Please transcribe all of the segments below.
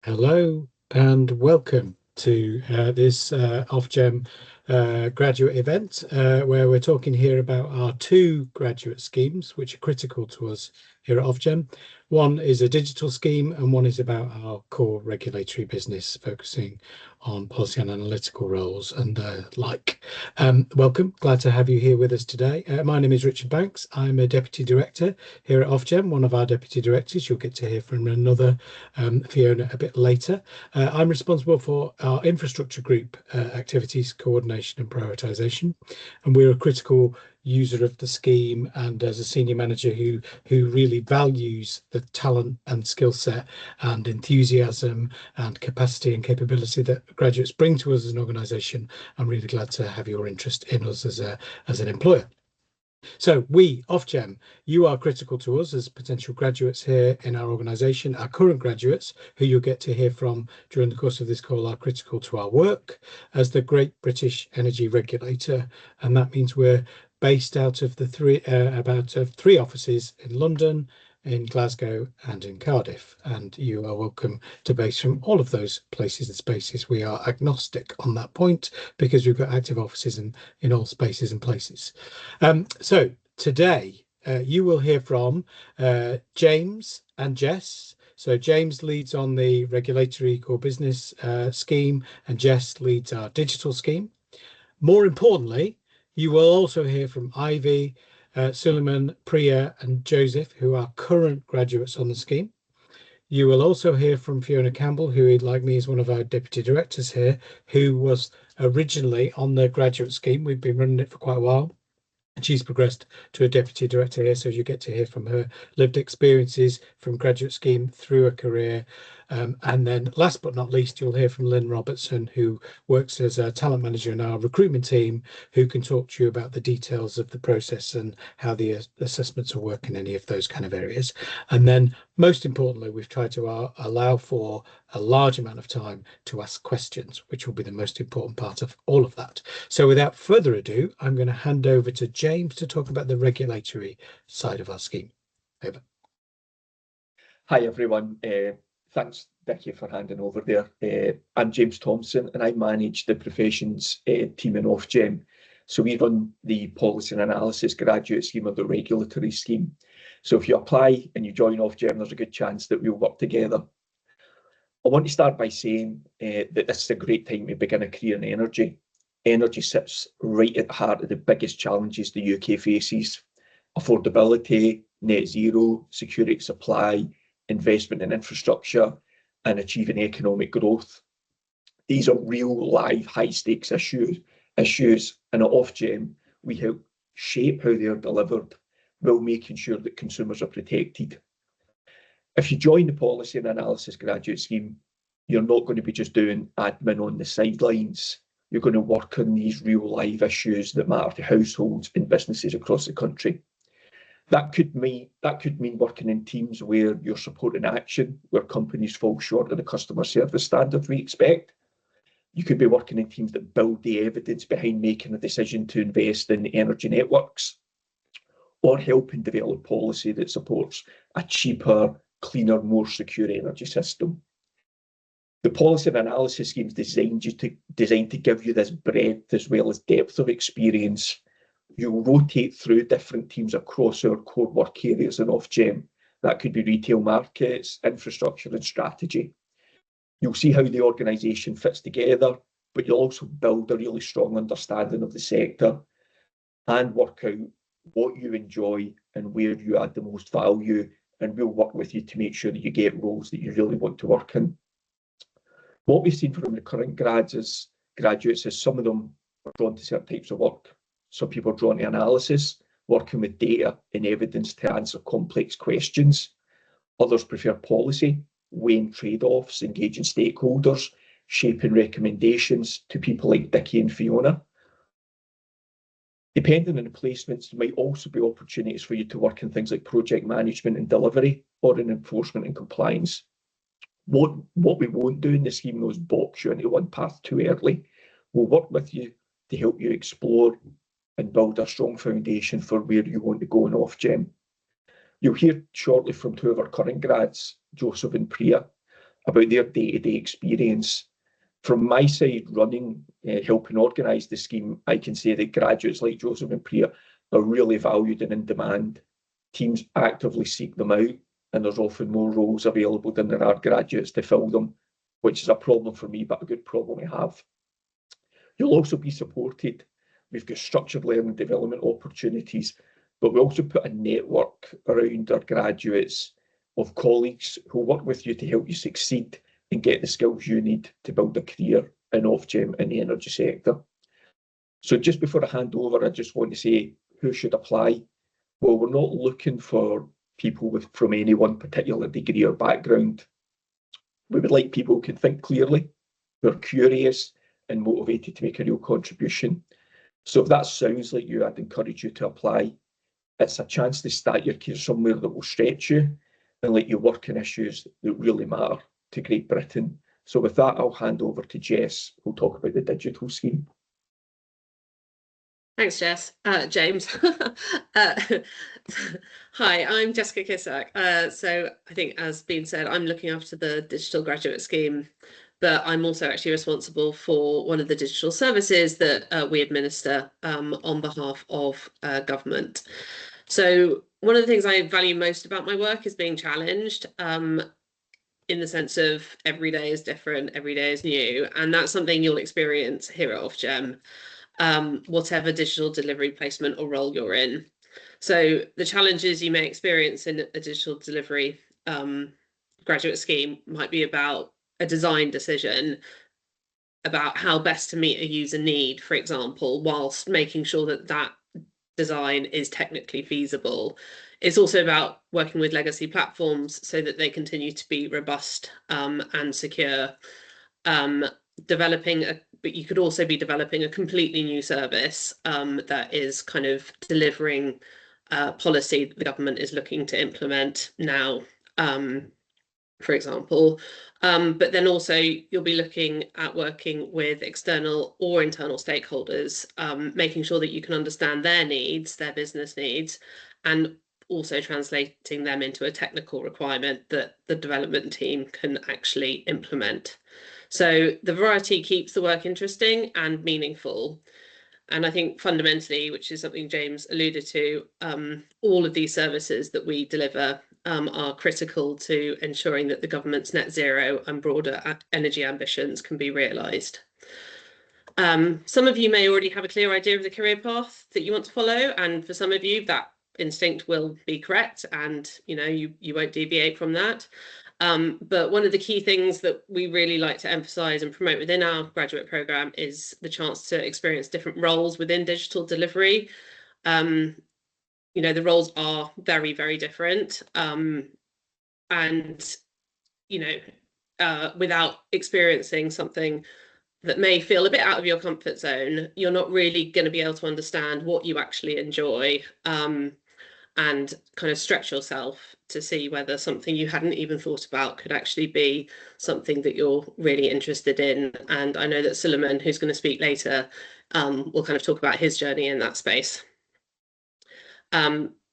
Hello and welcome to this Ofgem graduate event where we're talking here about our two graduate schemes which are critical to us here at Ofgem. One is a digital scheme and one is about our core regulatory business focusing on policy and analytical roles and like. Welcome, glad to have you here with us today. My name is Richard Banks. I'm a Deputy Director here at Ofgem, one of our Deputy Directors. You'll get to hear from another Fiona a bit later. I'm responsible for our infrastructure group activities, coordination and prioritisation, and we're a critical user of the scheme and as a senior manager who really values the talent and skill set and enthusiasm and capacity and capability that graduates bring to us as an organisation. I'm really glad to have your interest in us as an employer. So we, Ofgem, you are critical to us as potential graduates here in our organisation. Our current graduates, who you'll get to hear from during the course of this call, are critical to our work as the Great British Energy Regulator. And that means we're based out of the three offices in London, in Glasgow and in Cardiff. And you are welcome to base from all of those places and spaces. We are agnostic on that point because we've got active offices in all spaces and places. So today you will hear from James and Jess. So James leads on the regulatory core business scheme and Jess leads our digital scheme. More importantly, you will also hear from Ivy, Suleiman, Priya and Joseph, who are current graduates on the scheme. You will also hear from Fiona Campbell, who, like me, is one of our deputy directors here, who was originally on the graduate scheme. We've been running it for quite a while. And she's progressed to a deputy director here, so you get to hear from her lived experiences from graduate scheme through a career. And then last but not least, you'll hear from Lynn Robertson, who works as a talent manager in our recruitment team, who can talk to you about the details of the process and how the assessments will work in any of those kind of areas. And then most importantly, we've tried to allow for a large amount of time to ask questions, which will be the most important part of all of that. So without further ado, I'm going to hand over to James to talk about the regulatory side of our scheme. Over. Hi everyone, thanks Vicky for handing over there. I'm James Thompson and I manage the professions team in Ofgem. So we run the policy and analysis graduate scheme of the regulatory scheme. So if you apply and you join Ofgem, there's a good chance that we'll work together. I want to start by saying that this is a great time to begin a career in energy. Energy sits right at the heart of the biggest challenges the UK faces: affordability, net zero, security of supply, investment in infrastructure, and achieving economic growth. These are real, live, high-stakes issues, and at Ofgem, we help shape how they are delivered while making sure that consumers are protected. If you join the policy and analysis graduate scheme, you're not going to be just doing admin on the sidelines. You're going to work on these real live issues that matter to households and businesses across the country. That could mean working in teams where you're supporting action, where companies fall short of the customer service standard we expect. You could be working in teams that build the evidence behind making a decision to invest in energy networks, or helping develop policy that supports a cheaper, cleaner, more secure energy system. The policy and analysis scheme is designed to give you this breadth as well as depth of experience. You'll rotate through different teams across our core work areas in Ofgem. That could be retail markets, infrastructure and strategy. You'll see how the organisation fits together, but you'll also build a really strong understanding of the sector and work out what you enjoy and where you add the most value, and we'll work with you to make sure that you get roles that you really want to work in. What we've seen from the current graduates is some of them are drawn to certain types of work. Some people are drawn to analysis, working with data and evidence to answer complex questions. Others prefer policy, weighing trade-offs, engaging stakeholders, shaping recommendations to people like Vicky and Fiona. Depending on the placements, there might also be opportunities for you to work in things like project management and delivery, or in enforcement and compliance. What we won't do in the scheme though is box you into one path too early. We'll work with you to help you explore and build a strong foundation for where you want to go in Ofgem. You'll hear shortly from two of our current grads, Joseph and Priya. about their day-to-day experience. From my side, running, helping organise the scheme, I can say that graduates like Joseph and Priya are really valued and in demand. Teams actively seek them out, and there's often more roles available than there are graduates to fill them, which is a problem for me, but a good problem to have. You'll also be supported. We've got structured learning development opportunities, but we also put a network around our graduates of colleagues who work with you to help you succeed and get the skills you need to build a career in Ofgem in the energy sector. So just before I hand over, I just want to say who should apply. Well, we're not looking for people from any one particular degree or background. We would like people who can think clearly, who are curious and motivated to make a real contribution. So if that sounds like you, I'd encourage you to apply. It's a chance to start your career somewhere that will stretch you and let you work on issues that really matter to Great Britain. So with that, I'll hand over to Jess, who'll talk about the digital scheme. Thanks, James. Hi, I'm Jessica Kissack. So I think, as been said, I'm looking after the digital graduate scheme, but I'm also actually responsible for one of the digital services that we administer on behalf of government. So one of the things I value most about my work is being challenged. In the sense of every day is different, every day is new, and that's something you'll experience here at Ofgem, whatever digital delivery placement or role you're in. So the challenges you may experience in a digital delivery graduate scheme might be about a design decision, about how best to meet a user need, for example, whilst making sure that that design is technically feasible. It's also about working with legacy platforms so that they continue to be robust and secure. But you could also be developing a completely new service that is kind of delivering policy that the government is looking to implement now, for example. But then also you'll be looking at working with external or internal stakeholders, making sure that you can understand their needs, their business needs, and also translating them into a technical requirement that the development team can actually implement. So the variety keeps the work interesting and meaningful. And I think fundamentally, which is something James alluded to, all of these services that we deliver are critical to ensuring that the government's net zero and broader energy ambitions can be realised. Some of you may already have a clear idea of the career path that you want to follow, and for some of you that instinct will be correct, and you won't deviate from that. But one of the key things that we really like to emphasise and promote within our graduate programme is the chance to experience different roles within digital delivery. The roles are very, very different. Without experiencing something that may feel a bit out of your comfort zone, you're not really going to be able to understand what you actually enjoy. And kind of stretch yourself to see whether something you hadn't even thought about could actually be something that you're really interested in. And I know that Suleiman, who's going to speak later, will kind of talk about his journey in that space.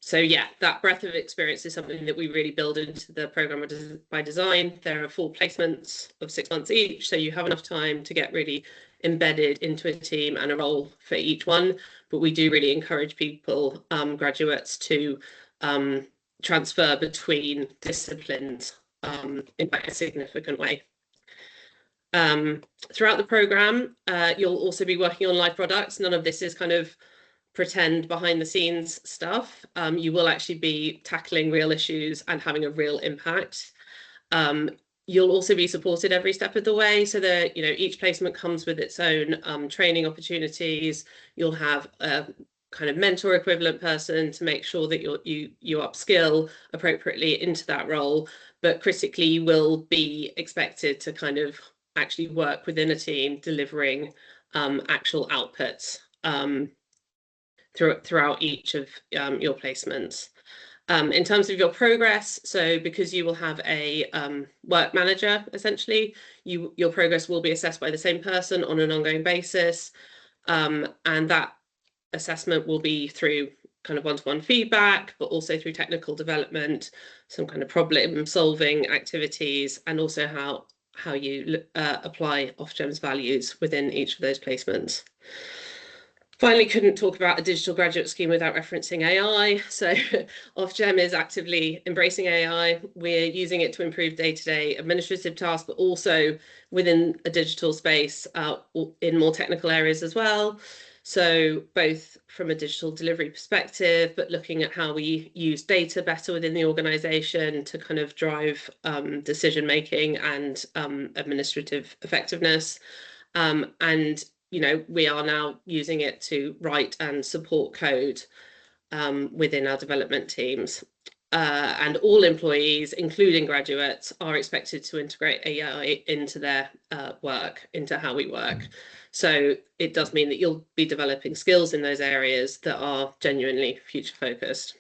So yeah, that breadth of experience is something that we really build into the programme by design. There are full placements of 6 months each, so you have enough time to get really embedded into a team and a role for each one. But we do really encourage people, graduates, to transfer between disciplines in quite a significant way. Throughout the programme, you'll also be working on live products. None of this is kind of pretend behind the scenes stuff. You will actually be tackling real issues and having a real impact. You'll also be supported every step of the way, so that each placement comes with its own training opportunities. You'll have a kind of mentor equivalent person to make sure that you upskill appropriately into that role, but critically you will be expected to kind of actually work within a team delivering actual outputs throughout each of your placements. In terms of your progress, so because you will have a work manager, essentially, your progress will be assessed by the same person on an ongoing basis, and that assessment will be through kind of one-to-one feedback, but also through technical development, some kind of problem solving activities, and also how you apply Ofgem's values within each of those placements. Finally, couldn't talk about a digital graduate scheme without referencing AI. So Ofgem is actively embracing AI. We're using it to improve day-to-day administrative tasks, but also within a digital space in more technical areas as well. So both from a digital delivery perspective, but looking at how we use data better within the organisation to kind of drive decision-making and administrative effectiveness. And we are now using it to write and support code within our development teams. And all employees, including graduates, are expected to integrate AI into their work, into how we work. So it does mean that you'll be developing skills in those areas that are genuinely future focused.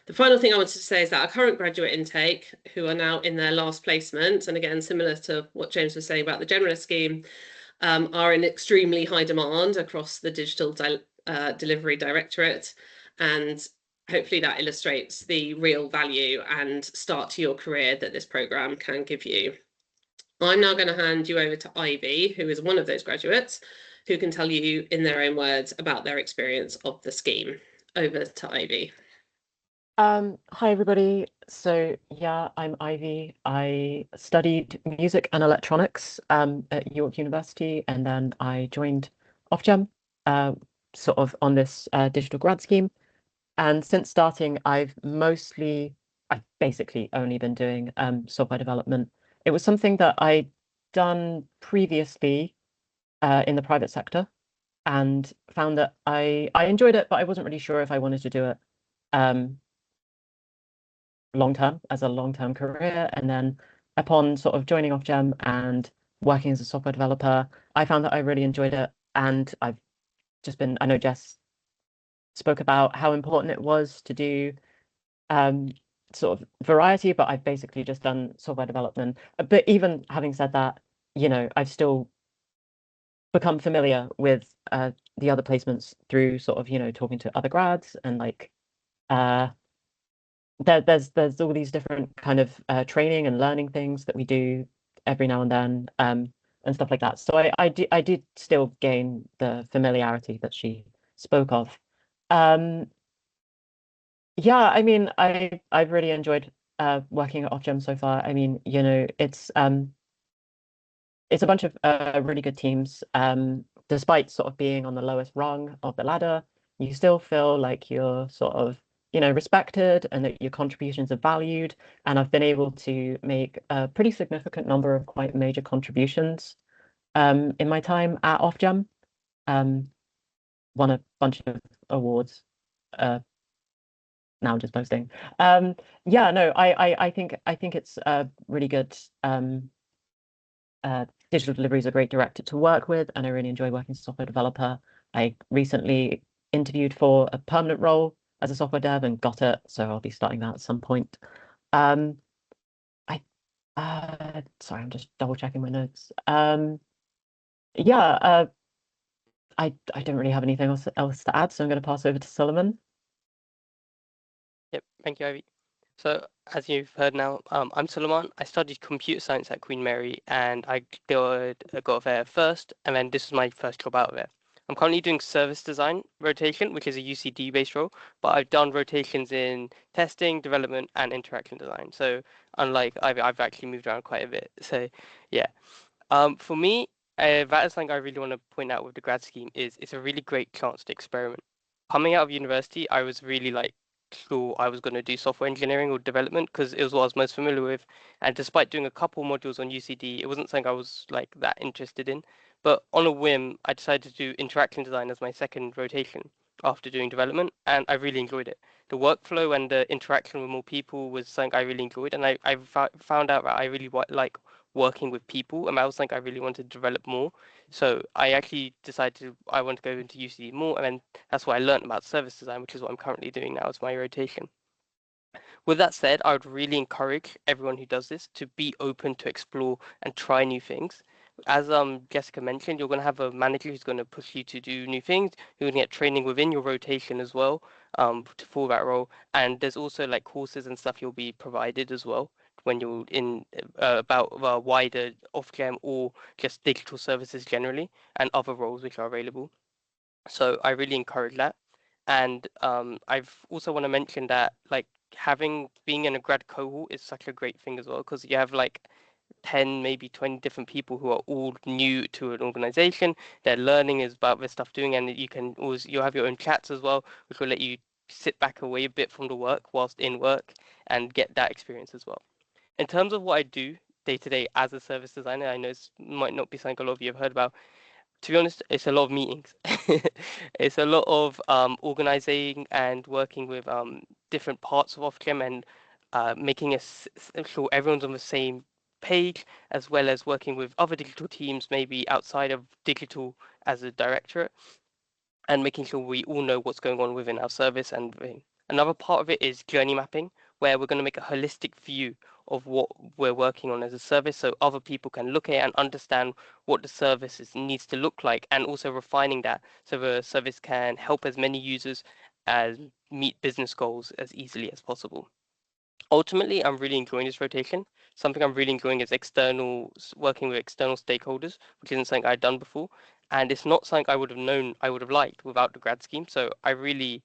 The final thing I wanted to say is that our current graduate intake, who are now in their last placement, and again, similar to what James was saying about the generalist scheme, are in extremely high demand across the digital delivery directorate, and hopefully that illustrates the real value and start to your career that this programme can give you. I'm now going to hand you over to Ivy, who is one of those graduates, who can tell you in their own words about their experience of the scheme. Over to Ivy. Hi everybody. So yeah, I'm Ivy. I studied music and electronics at York University, and then I joined Ofgem sort of on this digital grad scheme. And since starting, I've basically only been doing software development. It was something that I'd done previously in the private sector, and found that I enjoyed it, but I wasn't really sure if I wanted to do it long-term as a long-term career. And then upon sort of joining Ofgem and working as a software developer, I found that I really enjoyed it. And I've just been, I know Jess spoke about how important it was to do sort of variety, but I've basically just done software development. But even having said that, I've still become familiar with the other placements through sort of, talking to other grads, and like there's all these different kind of training and learning things that we do every now and then, and stuff like that. So I did still gain the familiarity that she spoke of. Yeah, I mean, I've really enjoyed working at Ofgem so far. I mean, it's a bunch of really good teams. Despite sort of being on the lowest rung of the ladder, you still feel like you're sort of, respected, and that your contributions are valued. And I've been able to make a pretty significant number of quite major contributions in my time at Ofgem. Won a bunch of awards. Now I'm just posting. Yeah, no, I think it's really good. Digital delivery is a great director to work with, and I really enjoy working as a software developer. I recently interviewed for a permanent role as a software dev and got it, so I'll be starting that at some point. Sorry, I'm just double checking my notes. Yeah, I don't really have anything else to add, so I'm going to pass over to Solomon. Yep, thank you, Ivy. So as you've heard now, I'm Suleiman. I studied computer science at Queen Mary, and I got there first, and then this was my first job out of there. I'm currently doing service design rotation, which is a UCD-based role, but I've done rotations in testing, development, and interaction design. So unlike Ivy, I've actually moved around quite a bit. So yeah, for me, that is something I really want to point out with the grad scheme. It's a really great chance to experiment. Coming out of university, I was really sure I was going to do software engineering or development because it was what I was most familiar with. And despite doing a couple modules on UCD, it wasn't something I was that interested in. But on a whim, I decided to do interaction design as my second rotation after doing development, and I really enjoyed it. The workflow and the interaction with more people was something I really enjoyed, and I found out that I really like working with people, and that was something I really wanted to develop more. So I actually decided I want to go into UCD more, and then that's what I learned about service design, which is what I'm currently doing now as my rotation. With that said, I would really encourage everyone who does this to be open to explore and try new things. As Jessica mentioned, you're going to have a manager who's going to push you to do new things. You're going to get training within your rotation as well. for that role. And there's also like courses and stuff you'll be provided as well when you're in about wider Ofgem or just digital services generally and other roles which are available. So I really encourage that. And I've also want to mention that like being in a grad cohort is such a great thing as well, because you have like 10, maybe 20 different people who are all new to an organization. They're learning is about this stuff doing, and you'll have your own chats as well, which will let you sit back away a bit from the work whilst in work and get that experience as well. In terms of what I do day to day as a service designer, I know it might not be something a lot of you have heard about. To be honest, it's a lot of meetings. It's a lot of organizing and working with different parts of Ofgem and making sure everyone's on the same page, as well as working with other digital teams, maybe outside of digital as a directorate, and making sure we all know what's going on within our service. And another part of it is journey mapping, where we're going to make a holistic view of what we're working on as a service, so other people can look at it and understand what the services needs to look like, and also refining that so the service can help as many users as meet business goals as easily as possible. Ultimately, I'm really enjoying this rotation. Something I'm really enjoying is working with external stakeholders, which isn't something I'd done before. And it's not something I would have known I would have liked without the grad scheme. So I really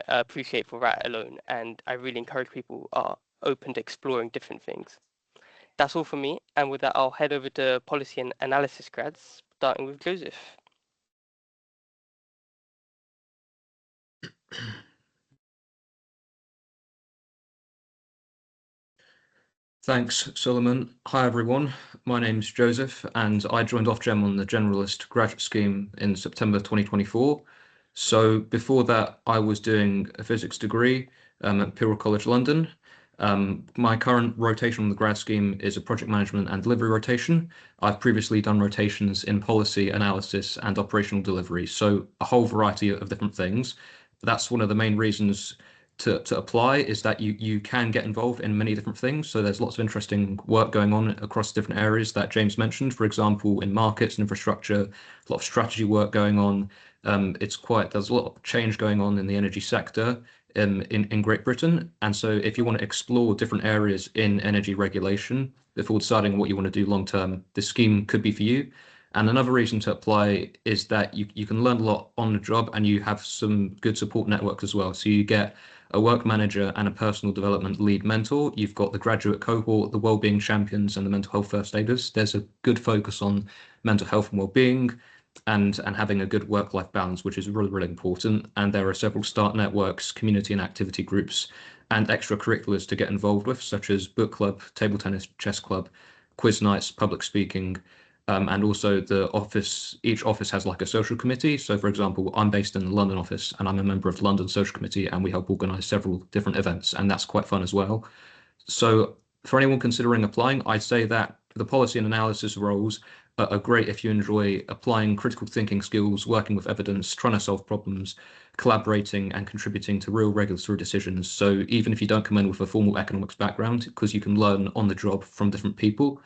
appreciate for that alone. And I really encourage people are open to exploring different things. That's all for me. And with that, I'll head over to policy and analysis grads, starting with Joseph. Thanks, Solomon. Hi, everyone. My name's Joseph, and I joined Ofgem on the Generalist Graduate Scheme in September 2024. So before that, I was doing a physics degree at Imperial College London. My current rotation on the grad scheme is a project management and delivery rotation. I've previously done rotations in policy, analysis, and operational delivery, so a whole variety of different things. That's one of the main reasons to apply, is that you can get involved in many different things. So there's lots of interesting work going on across different areas that James mentioned, for example, in markets and infrastructure, a lot of strategy work going on. There's a lot of change going on in the energy sector in Great Britain. And so if you want to explore different areas in energy regulation before deciding what you want to do long term, this scheme could be for you. And another reason to apply is that you can learn a lot on the job, and you have some good support networks as well. So you get a work manager and a personal development lead mentor. You've got the graduate cohort, the wellbeing champions, and the mental health first aiders. There's a good focus on mental health and wellbeing, and having a good work-life balance, which is really, really important. And there are several start networks, community and activity groups, and extracurriculars to get involved with, such as book club, table tennis, chess club, quiz nights, public speaking, and also each office has like a social committee. So for example, I'm based in the London office and I'm a member of the London Social Committee, and we help organise several different events, and that's quite fun as well. So for anyone considering applying, I'd say that the policy and analysis roles are great if you enjoy applying critical thinking skills, working with evidence, trying to solve problems, collaborating and contributing to real regulatory decisions. So even if you don't come in with a formal economics background, because you can learn on the job from different people.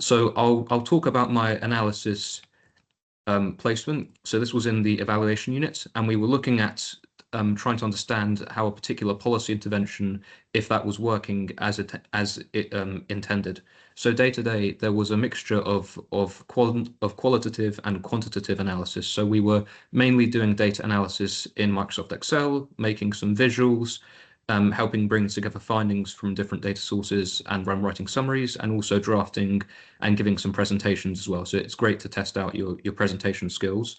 So I'll talk about my analysis placement. So this was in the evaluation unit, and we were looking at trying to understand how a particular policy intervention, if that was working as it intended. So day to day, there was a mixture of qualitative and quantitative analysis. So we were mainly doing data analysis in Microsoft Excel, making some visuals, helping bring together findings from different data sources, and writing summaries, and also drafting and giving some presentations as well. So it's great to test out your presentation skills.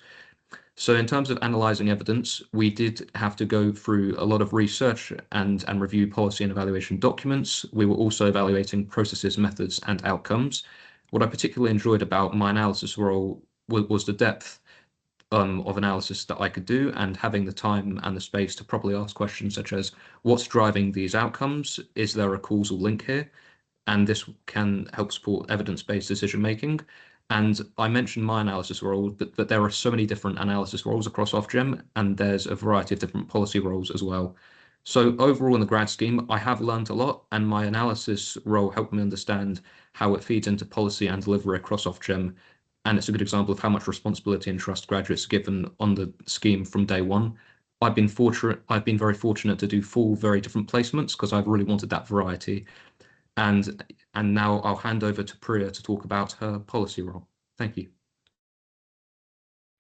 So in terms of analysing evidence, we did have to go through a lot of research and review policy and evaluation documents. We were also evaluating processes, methods, and outcomes. What I particularly enjoyed about my analysis role was the depth of analysis that I could do, and having the time and the space to properly ask questions such as, what's driving these outcomes? Is there a causal link here? And this can help support evidence-based decision making. And I mentioned my analysis role, but there are so many different analysis roles across Ofgem, and there's a variety of different policy roles as well. So overall in the grad scheme, I have learned a lot, and my analysis role helped me understand how it feeds into policy and delivery across Ofgem. And it's a good example of how much responsibility and trust graduates are given on the scheme from day one. I've been very fortunate to do 4 very different placements because I've really wanted that variety. And now I'll hand over to Priya to talk about her policy role. Thank you.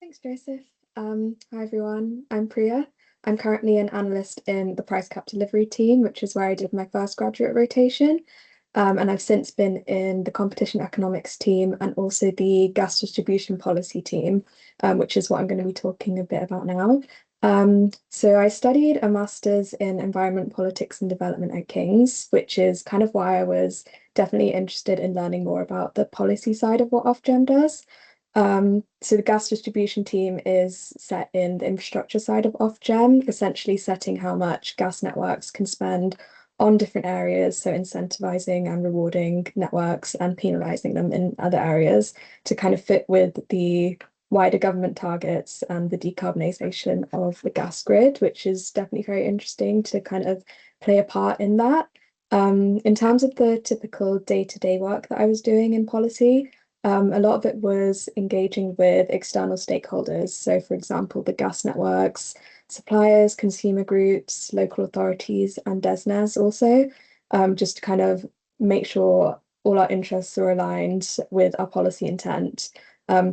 Thanks, Joseph. Hi everyone, I'm Priya. I'm currently an analyst in the price cap delivery team, which is where I did my first graduate rotation. And I've since been in the competition economics team and also the gas distribution policy team, which is what I'm going to be talking a bit about now. So I studied a master's in environment, politics and development at King's, which is kind of why I was definitely interested in learning more about the policy side of what Ofgem does. So the gas distribution team is set in the infrastructure side of Ofgem, essentially setting how much gas networks can spend on different areas, so incentivizing and rewarding networks and penalizing them in other areas to kind of fit with the wider government targets and the decarbonisation of the gas grid, which is definitely very interesting to kind of play a part in that. In terms of the typical day-to-day work that I was doing in policy, a lot of it was engaging with external stakeholders. So, for example, the gas networks, suppliers, consumer groups, local authorities, and DESNES also, just to kind of make sure all our interests are aligned with our policy intent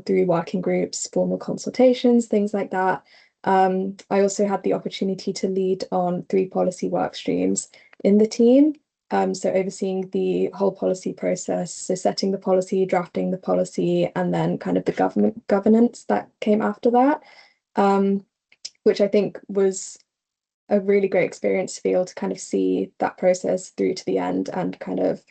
through working groups, formal consultations, things like that. I also had the opportunity to lead on 3 policy work streams in the team. So overseeing the whole policy process, so setting the policy, drafting the policy, and then kind of the government governance that came after that, which I think was a really great experience to be able to kind of see that process through to the end and kind of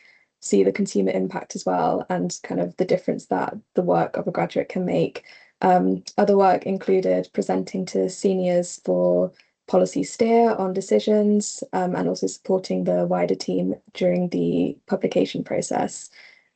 see the consumer impact as well and kind of the difference that the work of a graduate can make. Other work included presenting to seniors for policy steer on decisions and also supporting the wider team during the publication process.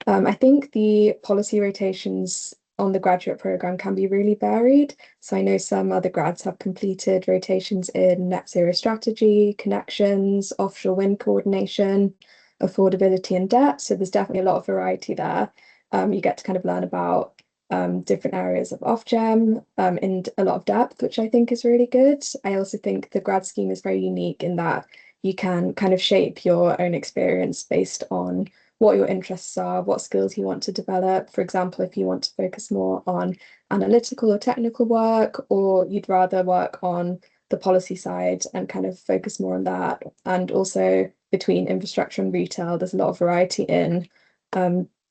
I think the policy rotations on the graduate programme can be really varied. So I know some other grads have completed rotations in net zero strategy, connections, offshore wind coordination, affordability and debt. So there's definitely a lot of variety there. You get to kind of learn about different areas of Ofgem in a lot of depth, which I think is really good. I also think the grad scheme is very unique in that you can kind of shape your own experience based on what your interests are, what skills you want to develop. For example, if you want to focus more on analytical or technical work, or you'd rather work on the policy side and kind of focus more on that. And also between infrastructure and retail, there's a lot of variety in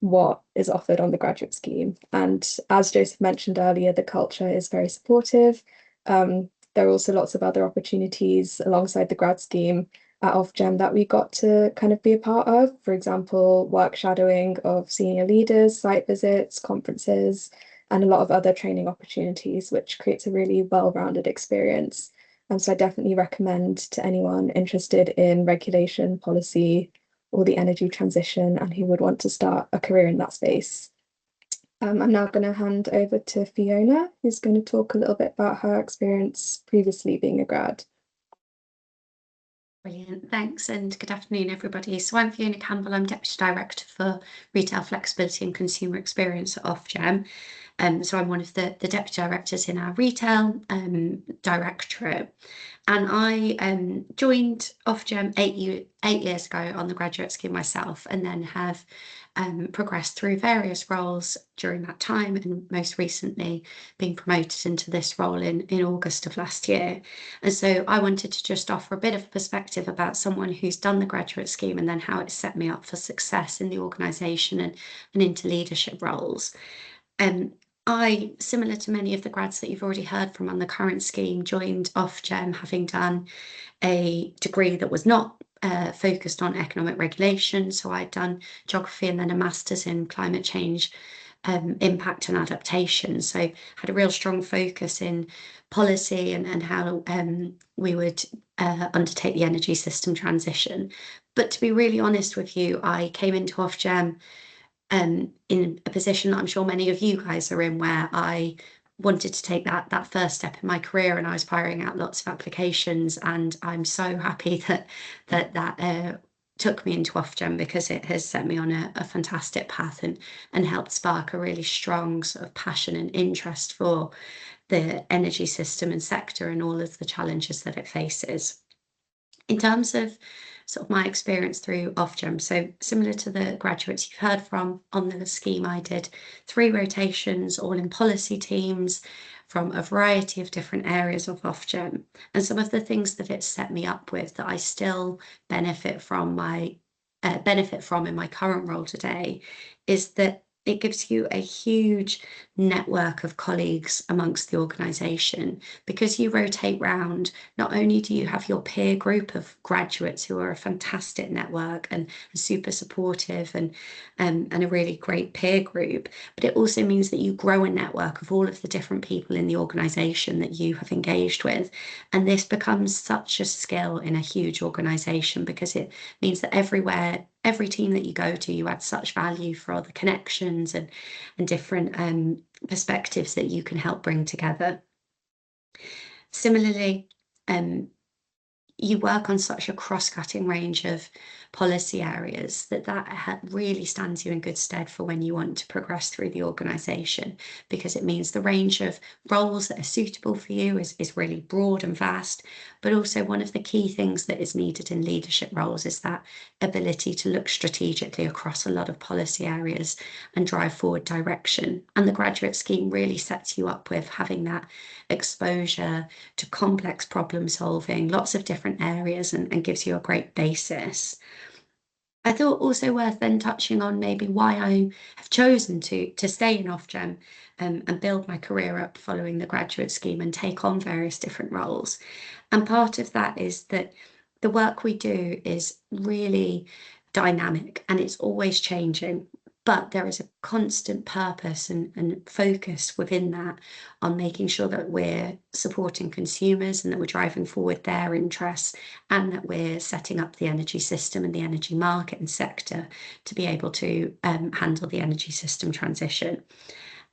what is offered on the graduate scheme. And as Joseph mentioned earlier, the culture is very supportive. There are also lots of other opportunities alongside the grad scheme at Ofgem that we got to kind of be a part of. For example, work shadowing of senior leaders, site visits, conferences, and a lot of other training opportunities, which creates a really well-rounded experience. And so I definitely recommend to anyone interested in regulation, policy, or the energy transition and who would want to start a career in that space. I'm now going to hand over to Fiona, who's going to talk a little bit about her experience previously being a grad. Brilliant, thanks, and good afternoon, everybody. So I'm Fiona Campbell, I'm Deputy Director for Retail Flexibility and Consumer Experience at Ofgem. So I'm one of the Deputy Directors in our Retail Directorate. And I joined Ofgem 8 years ago on the graduate scheme myself, and then have progressed through various roles during that time, and most recently being promoted into this role in August of last year. And so I wanted to just offer a bit of perspective about someone who's done the graduate scheme and then how it set me up for success in the organisation and into leadership roles. I, similar to many of the grads that you've already heard from on the current scheme, joined Ofgem having done a degree that was not focused on economic regulation. So I'd done geography and then a master's in climate change impact and adaptation. So had a real strong focus in policy and how we would undertake the energy system transition. But to be really honest with you, I came into Ofgem in a position that I'm sure many of you guys are in, where I wanted to take that first step in my career, and I was firing out lots of applications, and I'm so happy that took me into Ofgem, because it has set me on a fantastic path and helped spark a really strong sort of passion and interest for the energy system and sector and all of the challenges that it faces. In terms of sort of my experience through Ofgem, so similar to the graduates you've heard from on the scheme, I did 3 rotations, all in policy teams from a variety of different areas of Ofgem. And some of the things that it set me up with that I still benefit from in my current role today is that it gives you a huge network of colleagues amongst the organisation. Because you rotate round, not only do you have your peer group of graduates who are a fantastic network and super supportive and a really great peer group, but it also means that you grow a network of all of the different people in the organisation that you have engaged with. And this becomes such a skill in a huge organisation, because it means that every team that you go to, you add such value for all the connections and different perspectives that you can help bring together. Similarly, you work on such a cross-cutting range of policy areas that really stands you in good stead for when you want to progress through the organisation, because it means the range of roles that are suitable for you is really broad and vast. But also, one of the key things that is needed in leadership roles is that ability to look strategically across a lot of policy areas and drive forward direction. And the graduate scheme really sets you up with having that exposure to complex problem solving, lots of different areas, and gives you a great basis. I thought also worth then touching on maybe why I have chosen to stay in Ofgem and build my career up following the graduate scheme and take on various different roles. And part of that is that the work we do is really dynamic and it's always changing. But there is a constant purpose and focus within that on making sure that we're supporting consumers and that we're driving forward their interests, and that we're setting up the energy system and the energy market and sector to be able to handle the energy system transition.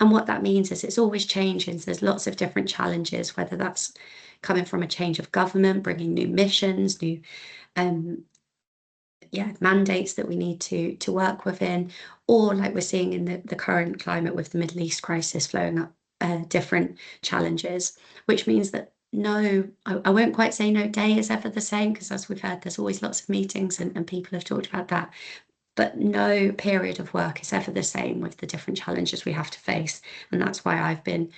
And what that means is it's always changing. So there's lots of different challenges, whether that's coming from a change of government, bringing new missions, new mandates that we need to work within, or like we're seeing in the current climate with the Middle East crisis flowing up different challenges, which means that I won't quite say no day is ever the same, because as we've heard, there's always lots of meetings and people have talked about that, but no period of work is ever the same with the different challenges we have to face. And that's why I've been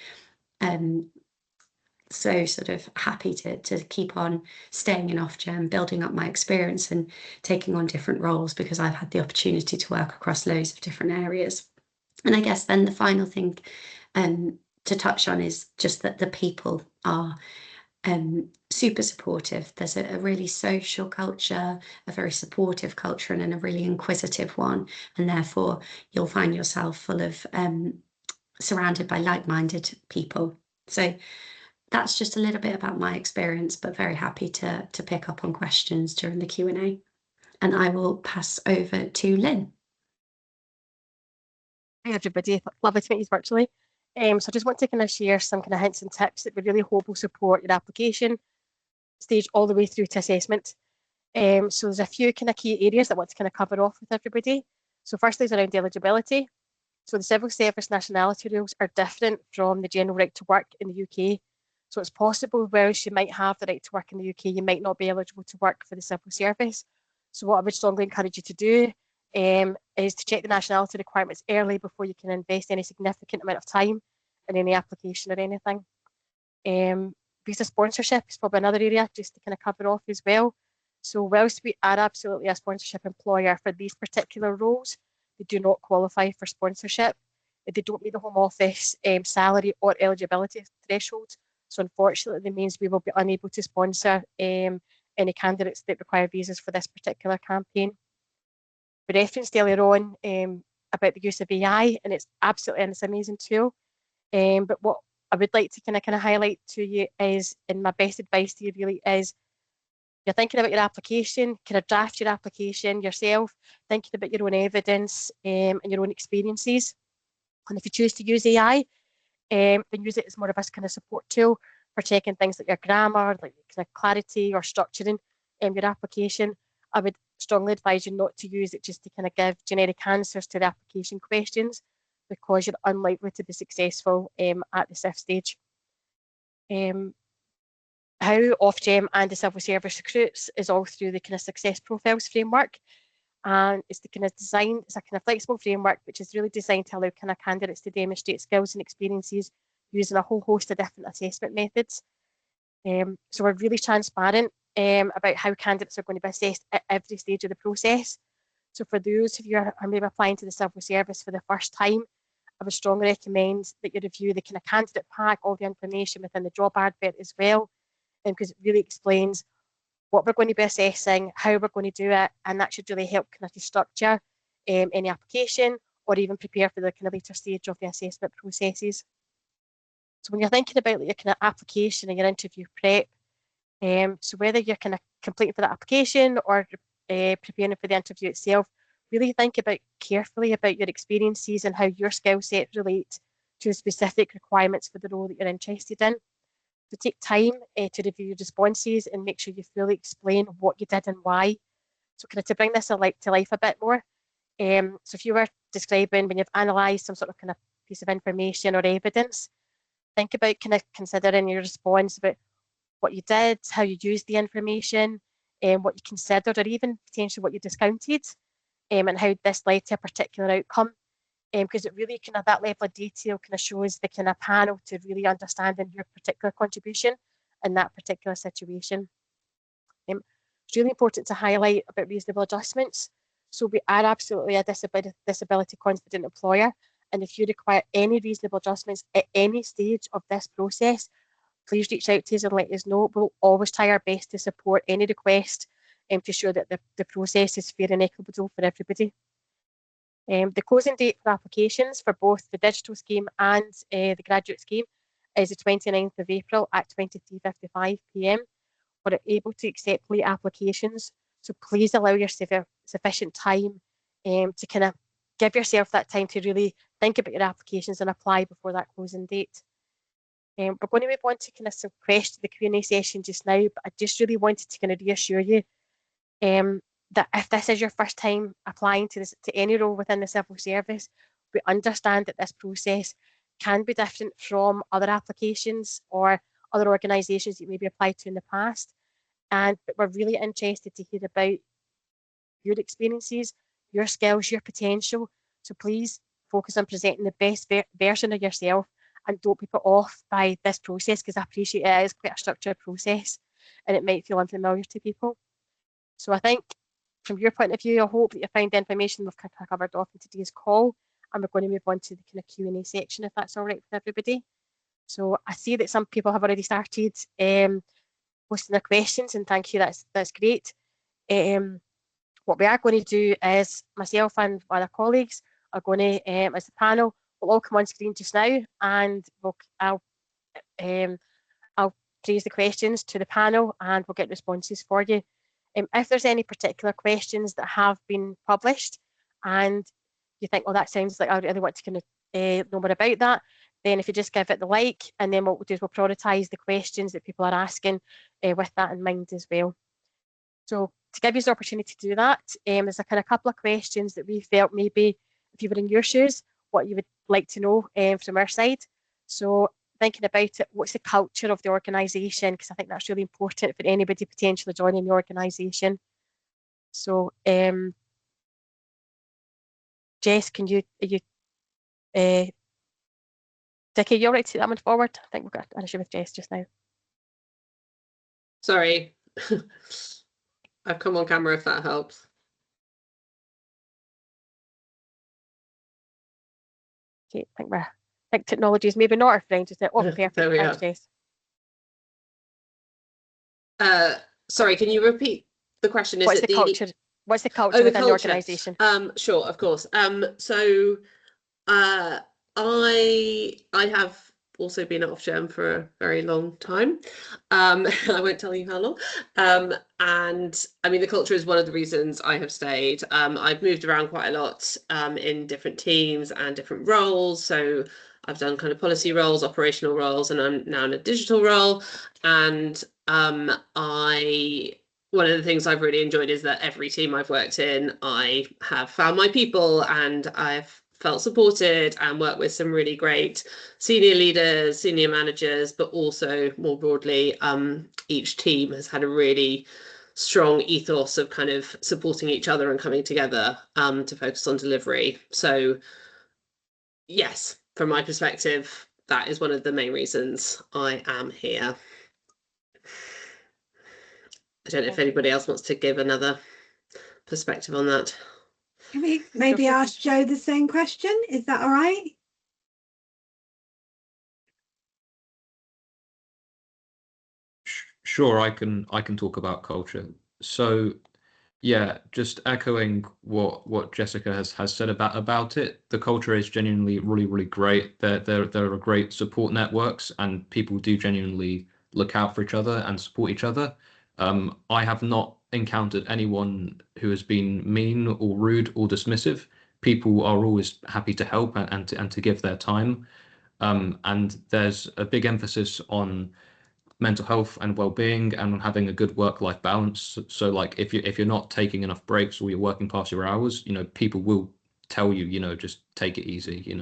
so sort of happy to keep on staying in Ofgem, building up my experience and taking on different roles, because I've had the opportunity to work across loads of different areas. And I guess then the final thing to touch on is just that the people are super supportive. There's a really social culture, a very supportive culture, and a really inquisitive one. And therefore, you'll find yourself full of surrounded by like-minded people. So that's just a little bit about my experience, but very happy to pick up on questions during the Q&A. And I will pass over to Lynn. Hi everybody, lovely to meet you virtually. So I just want to kind of share some kind of hints and tips that we really hope will support your application stage all the way through to assessment. So there's a few kind of key areas that I want to kind of cover off with everybody. So firstly is around eligibility. So the civil service nationality rules are different from the general right to work in the UK. So it's possible, whereas you might have the right to work in the UK, you might not be eligible to work for the civil service. So what I would strongly encourage you to do is to check the nationality requirements early before you can invest any significant amount of time in any application or anything. Visa sponsorship is probably another area just to kind of cover off as well. So whilst we are absolutely a sponsorship employer for these particular roles, they do not qualify for sponsorship. They don't meet the Home Office salary or eligibility thresholds. So unfortunately, that means we will be unable to sponsor any candidates that require visas for this particular campaign. We referenced earlier on about the use of AI, and it's absolutely an amazing tool. But what I would like to kind of highlight to you is, and my best advice to you really is, you're thinking about your application, kind of draft your application yourself, thinking about your own evidence and your own experiences. And if you choose to use AI, then use it as more of a kind of support tool for checking things like your grammar, like kind of clarity or structuring your application. I would strongly advise you not to use it just to kind of give generic answers to the application questions, because you're unlikely to be successful at the SIF stage. How Ofgem and the civil service recruits is all through the kind of success profiles framework, and it's a kind of flexible framework which is really designed to allow kind of candidates to demonstrate skills and experiences using a whole host of different assessment methods. So we're really transparent about how candidates are going to be assessed at every stage of the process. So for those of you who are maybe applying to the civil service for the first time, I would strongly recommend that you review the kind of candidate pack, all the information within the job advert as well, because it really explains what we're going to be assessing, how we're going to do it, and that should really help kind of to structure any application or even prepare for the kind of later stage of the assessment processes. So when you're thinking about your kind of application and your interview prep, so whether you're kind of completing for that application or preparing for the interview itself, really think carefully about your experiences and how your skill set relate to the specific requirements for the role that you're interested in. So take time to review your responses and make sure you fully explain what you did and why. So kind of to bring this to life a bit more. So if you were describing when you've analysed some sort of kind of piece of information or evidence, think about kind of considering your response about what you did, how you used the information, what you considered, or even potentially what you discounted, and how this led to a particular outcome. Because it really kind of that level of detail kind of shows the kind of panel to really understanding your particular contribution in that particular situation. It's really important to highlight about reasonable adjustments. So we are absolutely a disability confident employer, and if you require any reasonable adjustments at any stage of this process, please reach out to us and let us know. We'll always try our best to support any request to ensure that the process is fair and equitable for everybody. The closing date for applications for both the digital scheme and the graduate scheme is the 29th of April at 23:55 PM. We're able to accept late applications, so please allow yourself sufficient time to kind of give yourself that time to really think about your applications and apply before that closing date. We're going to move on to kind of some questions, the Q&A session just now, but I just really wanted to kind of reassure you that if this is your first time applying to any role within the civil service, we understand that this process can be different from other applications or other organisations that you maybe applied to in the past. But we're really interested to hear about your experiences, your skills, your potential. So please focus on presenting the best version of yourself and don't be put off by this process, because I appreciate it is quite a structured process and it might feel unfamiliar to people. So I think from your point of view, I hope that you find the information we've covered off in today's call, and we're going to move on to the kind of Q&A section, if that's all right with everybody. So I see that some people have already started posting their questions, and thank you, that's great. What we are going to do is myself and other colleagues are going to, as the panel, we'll all come on screen just now, and I'll raise the questions to the panel and we'll get responses for you. If there's any particular questions that have been published and you think, oh, that sounds like I really want to kind of know more about that, then if you just give it the like, and then what we'll do is we'll prioritise the questions that people are asking with that in mind as well. So to give you the opportunity to do that, there's a kind of couple of questions that we felt maybe if you were in your shoes, what you would like to know from our side. So thinking about it, what's the culture of the organisation? Because I think that's really important for anybody potentially joining the organisation. So Jess, Dickie, you're right to take that one forward. I think we've got an issue with Jess just now. Sorry. I've come on camera if that helps. Okay, I think technology is maybe not our friend just now. Oh, perfect. There we Thanks, are. Jess. Sorry, can you repeat the question? What's the culture within the organisation? Sure, of course. So I have also been at Ofgem for a very long time. I won't tell you how long. And I mean, the culture is one of the reasons I have stayed. I've moved around quite a lot in different teams and different roles. So I've done kind of policy roles, operational roles, and I'm now in a digital role. And I one of the things I've really enjoyed is that every team I've worked in, I have found my people and I've felt supported and worked with some really great senior leaders, senior managers, but also more broadly, each team has had a really strong ethos of kind of supporting each other and coming together to focus on delivery. So yes, from my perspective, that is one of the main reasons I am here. I don't know if anybody else wants to give another perspective on that. Can we maybe ask Jo the same question? Is that all right? Sure, I can talk about culture. So yeah, just echoing what Jessica has said about it. The culture is genuinely really great. There are great support networks, and people do genuinely look out for each other and support each other. I have not encountered anyone who has been mean or rude or dismissive. People are always happy to help and to give their time. And there's a big emphasis on mental health and well-being and on having a good work-life balance. So like if you're not taking enough breaks or you're working past your hours, people will tell you, just take it easy.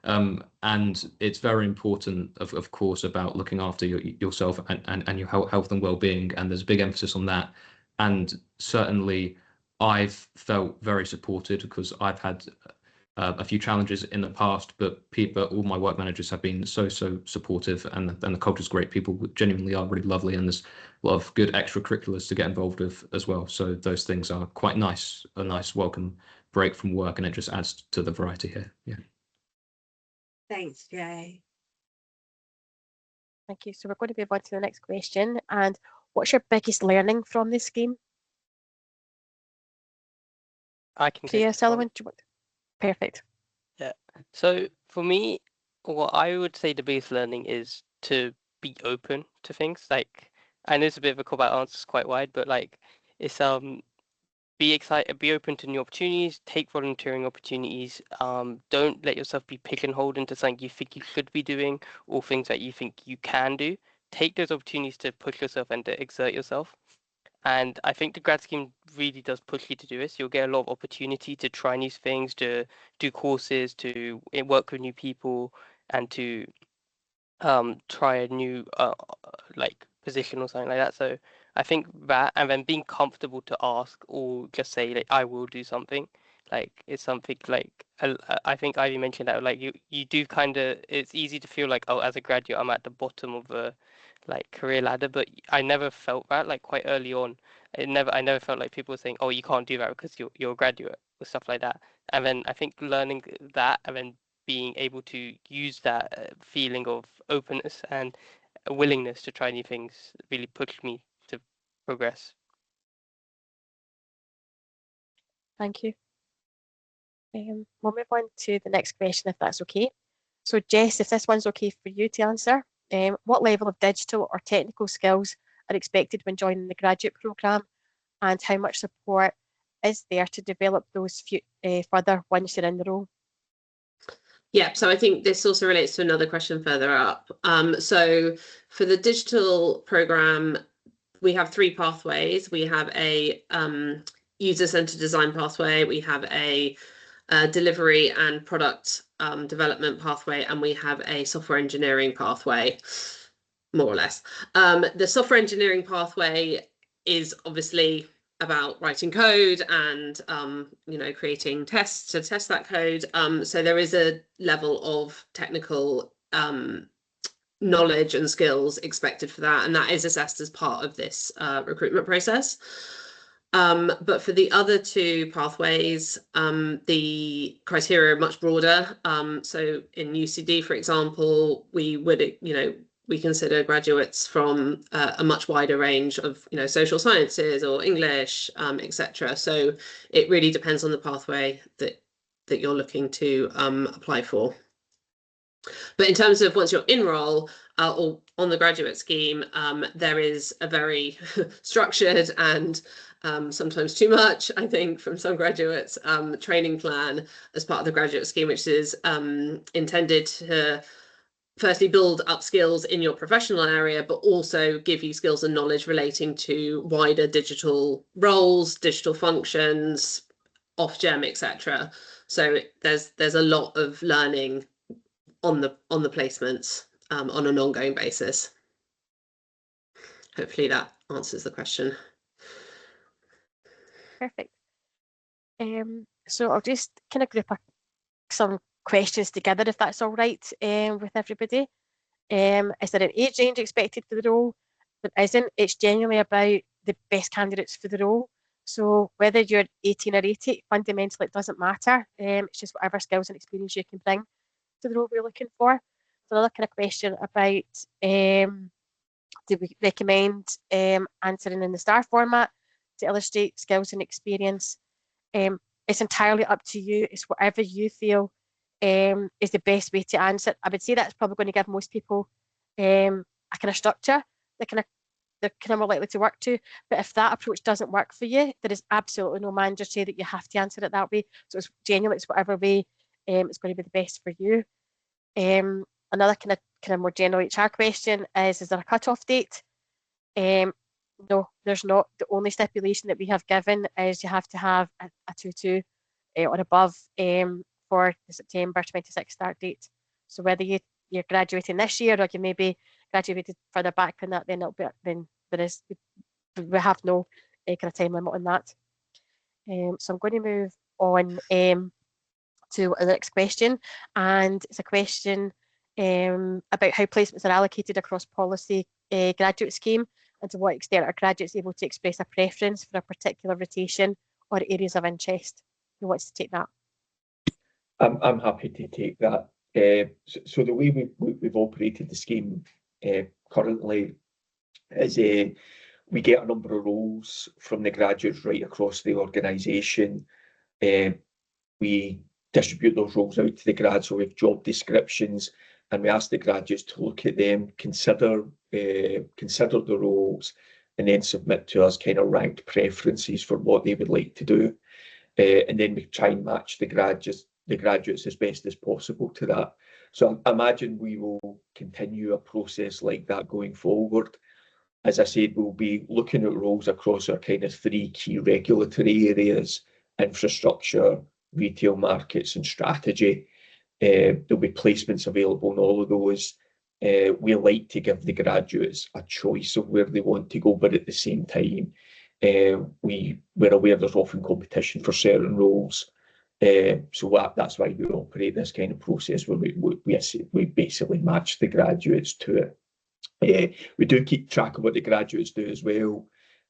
And it's very important, of course, about looking after yourself and your health and well-being, and there's a big emphasis on that. And certainly I've felt very supported because I've had a few challenges in the past, but all my work managers have been so supportive, and the culture's great. People genuinely are really lovely, and there's a lot of good extracurriculars to get involved with as well. So those things are quite nice, a nice welcome break from work, and it just adds to the variety here. Yeah. Thanks, Jay. Thank you. So we're going to move on to the next question. And what's your biggest learning from this scheme? I can Priya, Sullivan, perfect. Yeah. So for me, what I would say the biggest learning is to be open to things. Like, I know it's a bit of a cop-out answer, it's quite wide, but like it's be excited, be open to new opportunities, take volunteering opportunities. Don't let yourself be pigeonholed into something you think you should be doing or things that you think you can do. Take those opportunities to push yourself and to exert yourself. And I think the grad scheme really does push you to do this. You'll get a lot of opportunity to try new things, to do courses, to work with new people, and to try a new like position or something like that. So I think that, and then being comfortable to ask or just say like I will do something, like it's something like I think Ivy mentioned that like you do kind of, it's easy to feel like, oh, as a graduate I'm at the bottom of a like career ladder, but I never felt that. Like quite early on, I never felt like people were saying, oh, you can't do that because you're a graduate or stuff like that. And then I think learning that and then being able to use that feeling of openness and a willingness to try new things really pushed me to progress. Thank you. We'll move on to the next question, if that's okay. So Jess, if this one's okay for you to answer, what level of digital or technical skills are expected when joining the graduate programme, and how much support is there to develop those further once you're in the role? Yeah, so I think this also relates to another question further up. So for the digital program, we have 3 pathways. We have a user-centered design pathway, we have a delivery and product development pathway, and we have a software engineering pathway, more or less. The software engineering pathway is obviously about writing code and creating tests to test that code. So there is a level of technical knowledge and skills expected for that, and that is assessed as part of this recruitment process. But for the other 2 pathways, the criteria are much broader. So in UCD, for example, we would, we consider graduates from a much wider range of, social sciences or English, etc. So it really depends on the pathway that you're looking to apply for. But in terms of once you're in role or on the graduate scheme, there is a very structured and sometimes too much, I think, from some graduates, training plan as part of the graduate scheme, which is intended to firstly build up skills in your professional area, but also give you skills and knowledge relating to wider digital roles, digital functions, Ofgem, etc. So there's a lot of learning on the placements on an ongoing basis. Hopefully that answers the question. Perfect. So I'll just kind of group some questions together, if that's all right, with everybody. Is there an age range expected for the role? There isn't. It's genuinely about the best candidates for the role. So whether you're 18 or 80, fundamentally it doesn't matter. It's just whatever skills and experience you can bring to the role we're looking for. So another kind of question about do we recommend answering in the STAR format to illustrate skills and experience? It's entirely up to you. It's whatever you feel is the best way to answer. I would say that's probably going to give most people a kind of structure they're kind of more likely to work to. But if that approach doesn't work for you, there is absolutely no mandatory that you have to answer it that way. So it's genuine, it's whatever way it's going to be the best for you. Another kind of more general HR question is there a cut-off date? No, there's not. The only stipulation that we have given is you have to have a 2.2 or above for the September 26th start date. So whether you're graduating this year or you maybe graduated further back than that, then we have no kind of time limit on that. So I'm going to move on to the next question, and it's a question about how placements are allocated across policy graduate scheme, and to what extent are graduates able to express a preference for a particular rotation or areas of interest? Who wants to take that? I'm happy to take that. So the way we've operated the scheme currently is we get a number of roles from the graduates right across the organisation. We distribute those roles out to the grads, so we have job descriptions, and we ask the graduates to look at them, consider the roles, and then submit to us kind of ranked preferences for what they would like to do. And then we try and match the graduates as best as possible to that. So I imagine we will continue a process like that going forward. As I said, we'll be looking at roles across our kind of 3 key regulatory areas: infrastructure, retail markets, and strategy. There'll be placements available in all of those. We like to give the graduates a choice of where they want to go, but at the same time, we're aware there's often competition for certain roles. So that's why we operate this kind of process where we basically match the graduates to it. We do keep track of what the graduates do as well.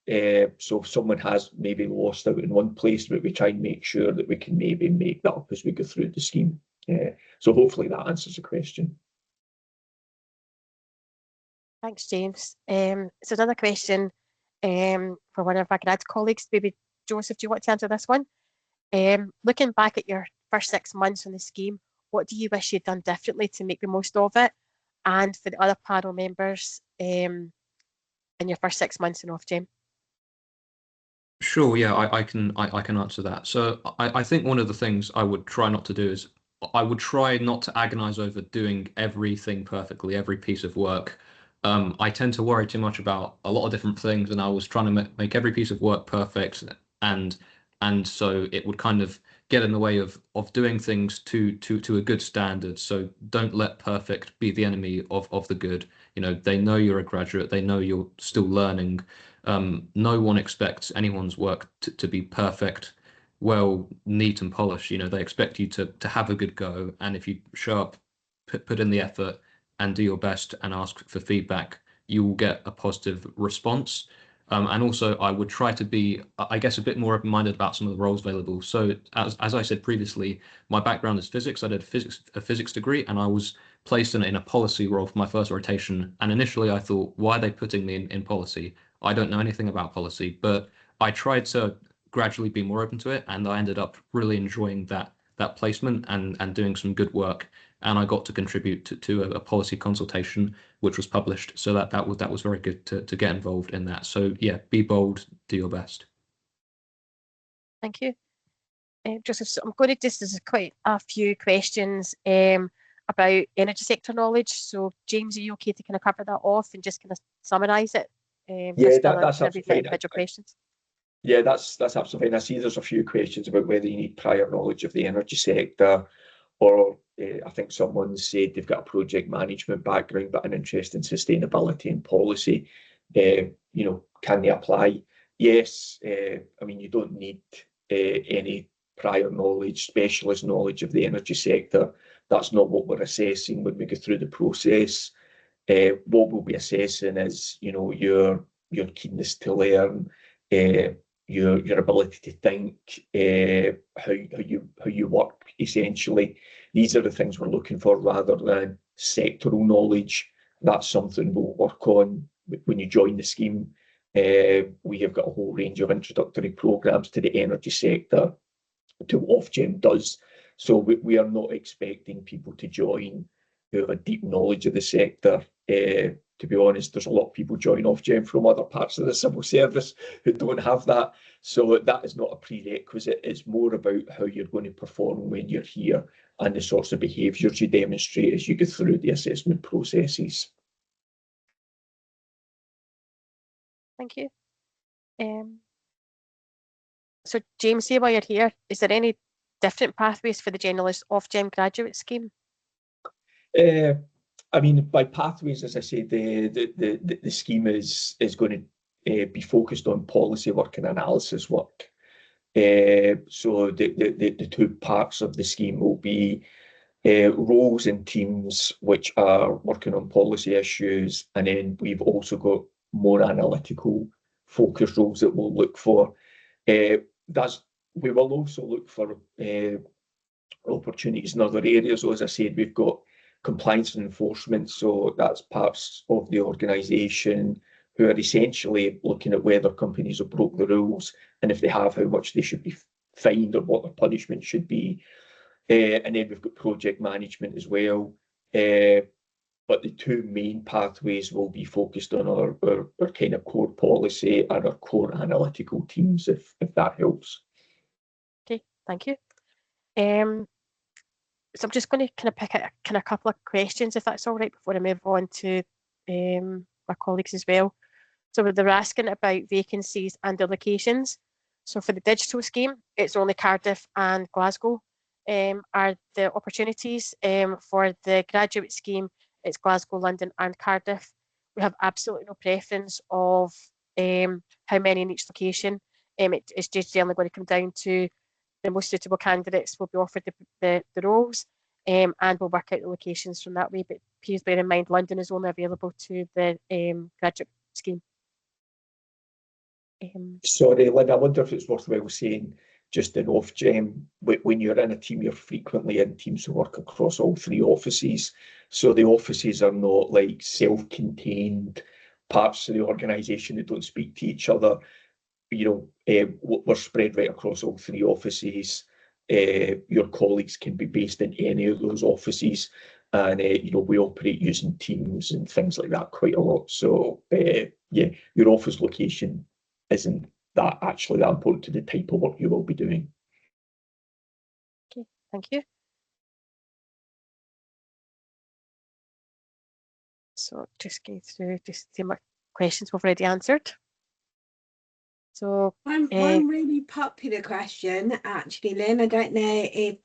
So if someone has maybe lost out in one placement, we try and make sure that we can maybe make that up as we go through the scheme. So hopefully that answers the question. Thanks, James. So another question for one of our grad colleagues, maybe Joseph, do you want to answer this one? Looking back at your first 6 months on the scheme, what do you wish you'd done differently to make the most of it? And for the other panel members, in your first 6 months in Ofgem? Sure, yeah, I can answer that. So I think one of the things I would try not to do is I would try not to agonize over doing everything perfectly, every piece of work. I tend to worry too much about a lot of different things, and I was trying to make every piece of work perfect, and so it would kind of get in the way of doing things to a good standard. So don't let perfect be the enemy of the good. You know, they know you're a graduate, they know you're still learning. No one expects anyone's work to be perfect, well, neat and polished. You know, they expect you to have a good go, and if you show up, put in the effort and do your best and ask for feedback, you will get a positive response. And also, I would try to be, I guess, a bit more open-minded about some of the roles available. So, as I said previously, my background is physics. I did a physics degree, and I was placed in a policy role for my first rotation. And initially, I thought, why are they putting me in policy? I don't know anything about policy, but I tried to gradually be more open to it, and I ended up really enjoying that placement and doing some good work. And I got to contribute to a policy consultation, which was published. So that was very good to get involved in that. So yeah, be bold, do your best. Thank you. Joseph, so I'm going to just, there's quite a few questions about energy sector knowledge. So James, are you okay to kind of cover that off and just kind of summarise it? Yeah, that's absolutely fine. Individual questions. Yeah, that's absolutely fine. I see there's a few questions about whether you need prior knowledge of the energy sector, or I think someone said they've got a project management background but an interest in sustainability and policy. Can they apply? Yes. I mean, you don't need any prior knowledge, specialist knowledge of the energy sector. That's not what we're assessing when we go through the process. What we'll be assessing is, your keenness to learn, your ability to think, how you work. Essentially, these are the things we're looking for rather than sectoral knowledge. That's something we'll work on when you join the scheme. We have got a whole range of introductory programs to the energy sector, to what Ofgem does. So we are not expecting people to join who have a deep knowledge of the sector. To be honest, there's a lot of people join Ofgem from other parts of the civil service who don't have that. So that is not a prerequisite. It's more about how you're going to perform when you're here and the sorts of behaviours you demonstrate as you go through the assessment processes. Thank you. So James, see while you're here, is there any different pathways for the generalist Ofgem graduate scheme? I mean, by pathways, as I said, the scheme is going to be focused on policy work and analysis work. So the two parts of the scheme will be roles in teams which are working on policy issues, and then we've also got more analytical focus roles that we'll look for. We will also look for opportunities in other areas. So as I said, we've got compliance and enforcement, so that's parts of the organisation who are essentially looking at whether companies have broke the rules, and if they have, how much they should be fined or what their punishment should be. And then we've got project management as well. But the two main pathways will be focused on our kind of core policy and our core analytical teams, if that helps. Okay, thank you. So I'm just going to kind of pick a couple of questions, if that's all right, before I move on to my colleagues as well. So they're asking about vacancies and the locations. So for the digital scheme, it's only Cardiff and Glasgow are the opportunities. For the graduate scheme, it's Glasgow, London and Cardiff. We have absolutely no preference of how many in each location. It's just generally going to come down to the most suitable candidates will be offered the roles, and we'll work out the locations from that way. But please bear in mind, London is only available to the graduate scheme. Sorry, Lynn, I wonder if it's worthwhile saying, just in Ofgem, when you're in a team, you're frequently in teams who work across all three offices. So the offices are not like self-contained parts of the organisation that don't speak to each other. We're spread right across all three offices. Your colleagues can be based in any of those offices, and we operate using Teams and things like that quite a lot. So yeah, your office location isn't that important to the type of work you will be doing. Okay, thank you. So just going through just see my questions we've already answered. So one really popular question, actually, Lynn, I don't know if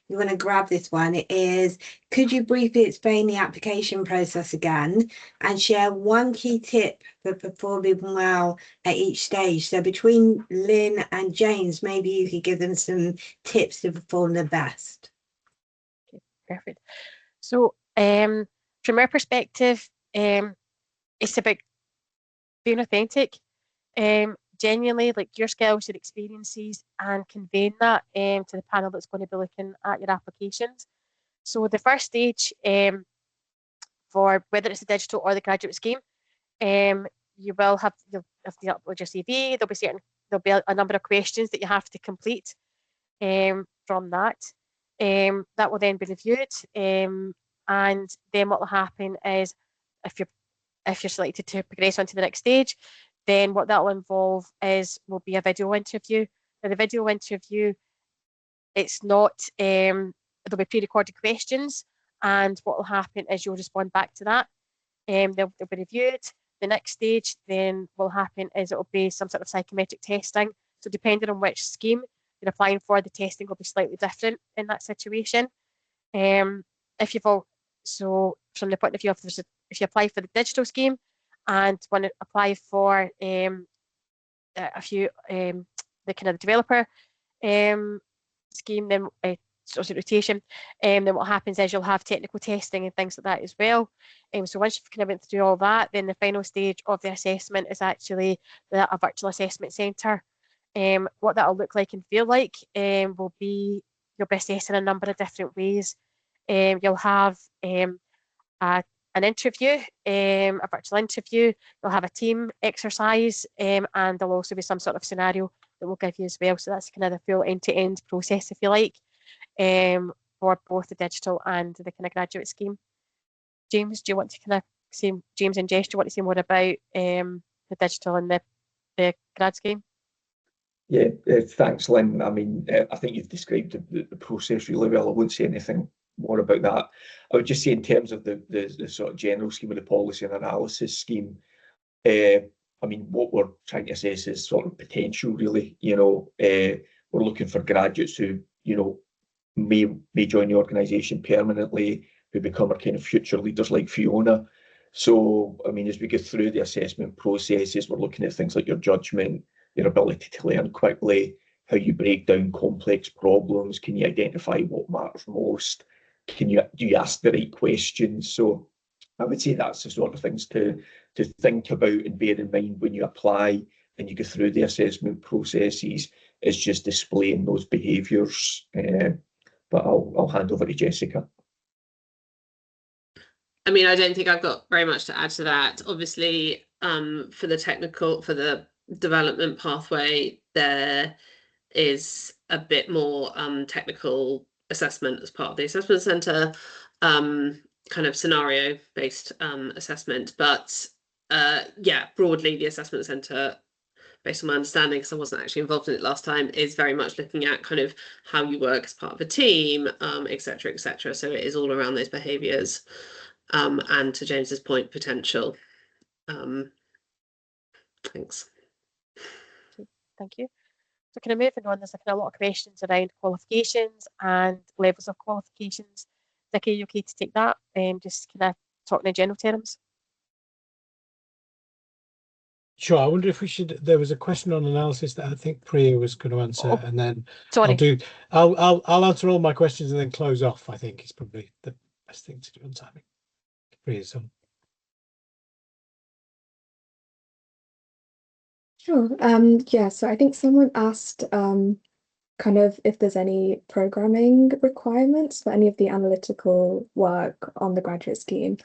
you want to grab this one. It is, could you briefly explain the application process again and share one key tip for performing well at each stage? So between Lynn and James, maybe you could give them some tips to perform the best. Okay, perfect. So from our perspective, it's about being authentic. Genuinely, like your skills, your experiences, and conveying that to the panel that's going to be looking at your applications. So the first stage for whether it's the digital or the graduate scheme, you'll have to upload your CV. There'll be a number of questions that you have to complete from that. That will then be reviewed, and then what will happen is if you're selected to progress on to the next stage, then what that will involve will be a video interview. Now, the video interview, it's not, there'll be pre-recorded questions, and what will happen is you'll respond back to that. They'll be reviewed. The next stage then will happen is it will be some sort of psychometric testing. So depending on which scheme you're applying for, the testing will be slightly different in that situation. If you've all, so from the point of view of if you apply for the digital scheme and want to apply for a few the kind of developer scheme, then social rotation, then what happens is you'll have technical testing and things like that as well. So once you've kind of went through all that, then the final stage of the assessment is actually a virtual assessment centre. What that'll look like and feel like will be you'll be assessed in a number of different ways. You'll have an interview, a virtual interview. You'll have a team exercise, and there'll also be some sort of scenario that we'll give you as well. So that's kind of the full end-to-end process, if you like, for both the digital and the kind of graduate scheme. James, do you want to kind of say, James and Jess, do you want to say more about the digital and the grad scheme? Yeah, thanks, Lynn. I mean, I think you've described the process really well. I won't say anything more about that. I would just say in terms of the sort of general scheme of the policy and analysis scheme, I mean, what we're trying to assess is sort of potential, really. We're looking for graduates who, may join the organisation permanently, who become our kind of future leaders like Fiona. So, I mean, as we go through the assessment processes, we're looking at things like your judgment, your ability to learn quickly, how you break down complex problems, can you identify what matters most, do you ask the right questions? So I would say that's the sort of things to think about and bear in mind when you apply and you go through the assessment processes, is just displaying those behaviours. But I'll hand over to Jessica. I mean, I don't think I've got very much to add to that. Obviously, for the development pathway, there is a bit more technical assessment as part of the assessment centre, kind of scenario-based assessment. But yeah, broadly, the assessment centre, based on my understanding, because I wasn't actually involved in it last time, is very much looking at kind of how you work as part of a team, etc., etc. So it is all around those behaviours, and to James's point, potential. Thanks. Thank you. So kind of moving on, there's a lot of questions around qualifications and levels of qualifications. Vicky, are you okay to take that? Just kind of talking in general terms. Sure. I wonder if we should. There was a question on analysis that I think Priya was going to answer, and then sorry. I'll answer all my questions and then close off. I think is probably the best thing to do on timing. Priya's on. Sure. Yeah, so I think someone asked kind of if there's any programming requirements for any of the analytical work on the graduate scheme.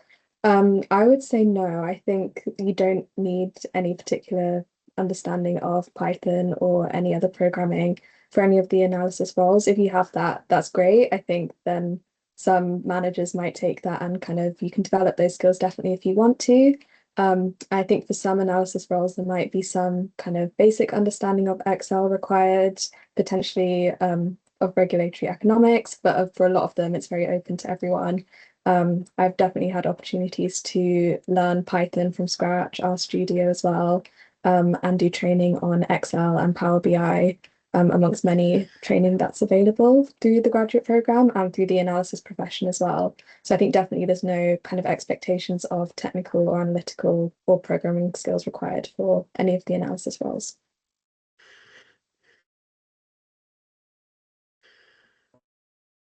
I would say no. I think you don't need any particular understanding of Python or any other programming for any of the analysis roles. If you have that, that's great. I think then some managers might take that and kind of you can develop those skills definitely if you want to. I think for some analysis roles, there might be some kind of basic understanding of Excel required, potentially of regulatory economics, but for a lot of them, it's very open to everyone. I've definitely had opportunities to learn Python from scratch, RStudio as well, and do training on Excel and Power BI, amongst many training that's available through the graduate program and through the analysis profession as well. So I think definitely there's no kind of expectations of technical or analytical or programming skills required for any of the analysis roles.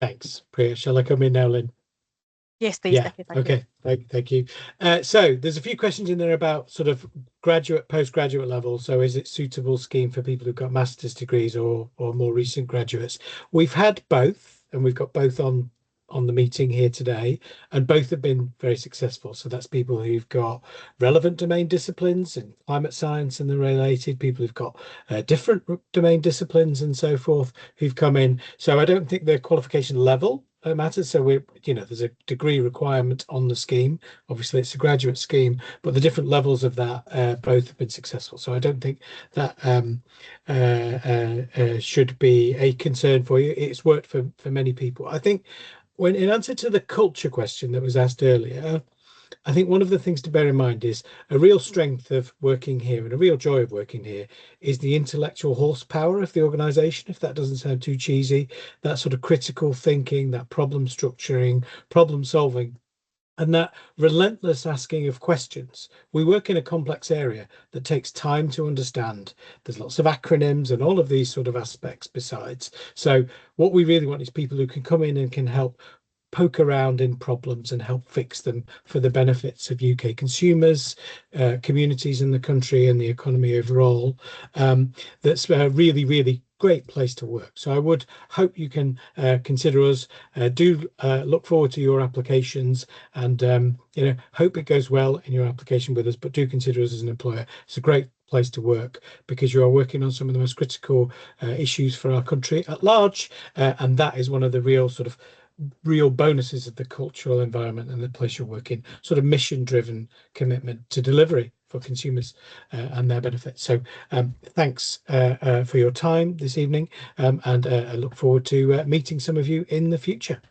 Thanks, Priya. Shall I come in now, Lynn? Yes, please. Yeah. Thank you. Okay. Thank you. So there's a few questions in there about sort of graduate, postgraduate level. So is it suitable scheme for people who've got master's degrees or more recent graduates? We've had both, and we've got both on the meeting here today, and both have been very successful. So that's people who've got relevant domain disciplines and climate science and the related, people who've got different domain disciplines and so forth who've come in. So I don't think the qualification level matters. So there's a degree requirement on the scheme. Obviously, it's a graduate scheme, but the different levels of that both have been successful. So I don't think that should be a concern for you. It's worked for many people. I think when in answer to the culture question that was asked earlier, I think one of the things to bear in mind is a real strength of working here and a real joy of working here is the intellectual horsepower of the organisation, if that doesn't sound too cheesy, that sort of critical thinking, that problem structuring, problem solving, and that relentless asking of questions. We work in a complex area that takes time to understand. There's lots of acronyms and all of these sort of aspects besides. So what we really want is people who can come in and can help poke around in problems and help fix them for the benefits of UK consumers, communities in the country and the economy overall. That's a really, really great place to work. So I would hope you can consider us. Do look forward to your applications, and hope it goes well in your application with us, but do consider us as an employer. It's a great place to work because you are working on some of the most critical issues for our country at large, and that is one of the real bonuses of the cultural environment and the place you're working, sort of mission-driven commitment to delivery for consumers and their benefits. So thanks for your time this evening, and I look forward to meeting some of you in the future.